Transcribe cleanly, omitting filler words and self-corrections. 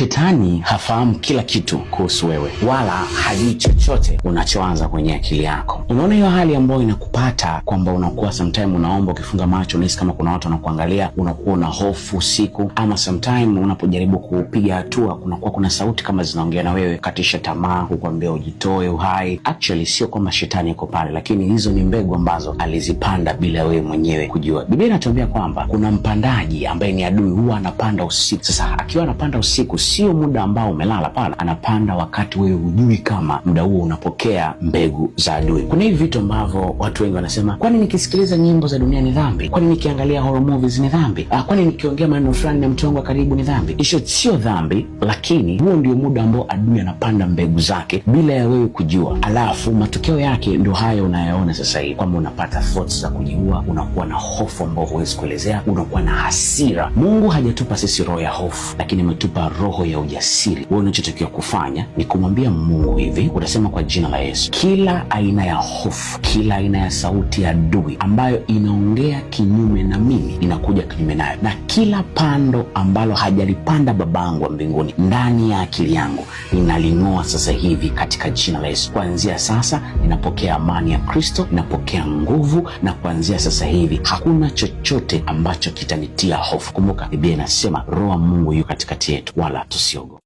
Shetani hafahamu kila kitu kuhusu wewe, wala hajui chochote unachoanza kwenye akili yako. Unaona hiyo hali ambayo inakupata kwamba unakuwa sometime unaomba ukifunga macho unahisi kama kuna watu wanakuangalia, unakuwa na hofu usiku, ama sometime unapojaribu kupiga hatua kunakuwa kuna sauti kama zinaongea na wewe, katisha tamaa, kukuambia ujitoe uhai. Actually sio kwamba shetani yuko pale, lakini hizo ni mbegu ambazo alizipanda bila wewe mwenyewe kujua. Biblia inatuambia kwamba kuna mpandaji ambaye ni adui, huwa anapanda usiku. Sasa akiwa anapanda usiku, sio muda ambao umelala pala, anapanda wakati wewe hujui kama muda huo unapokea mbegu za adui. Kuna hivi vitu ambavyo watu wengi wanasema, kwani nikisikiliza nyimbo za dunia ni dhambi? Kwani nikiangalia horror movies ni dhambi? Kwani nikiongea maneno fulani na mtu wangu wa karibu ni dhambi? Hicho sio dhambi, lakini huo ndio muda ambao adui anapanda mbegu zake bila ya wewe kujua. Alafu matokeo yake ndio haya unayaona sasa hivi, kwamba unapata thoughts za kujiua, unakuwa na hofu ambayo huwezi kuelezea, unakuwa na hasira. Mungu hajatupa sisi roho ya hofu, lakini ametupa roho ya ujasiri. Wewe unachotakiwa kufanya ni kumwambia Mungu hivi, utasema kwa jina la Yesu, kila aina ya hofu, kila aina ya sauti ya adui ambayo inaongea kinyume na mimi, inakuja kinyume nayo, na kila pando ambalo hajalipanda babangu wa mbinguni ndani ya akili yangu ninaling'oa sasa hivi katika jina la Yesu. Kuanzia sasa ninapokea amani ya Kristo, ninapokea nguvu, na kuanzia sasa hivi hakuna chochote ambacho kitanitia hofu. Kumbuka Biblia inasema Roho wa Mungu yu katikati yetu, wala tusiogope.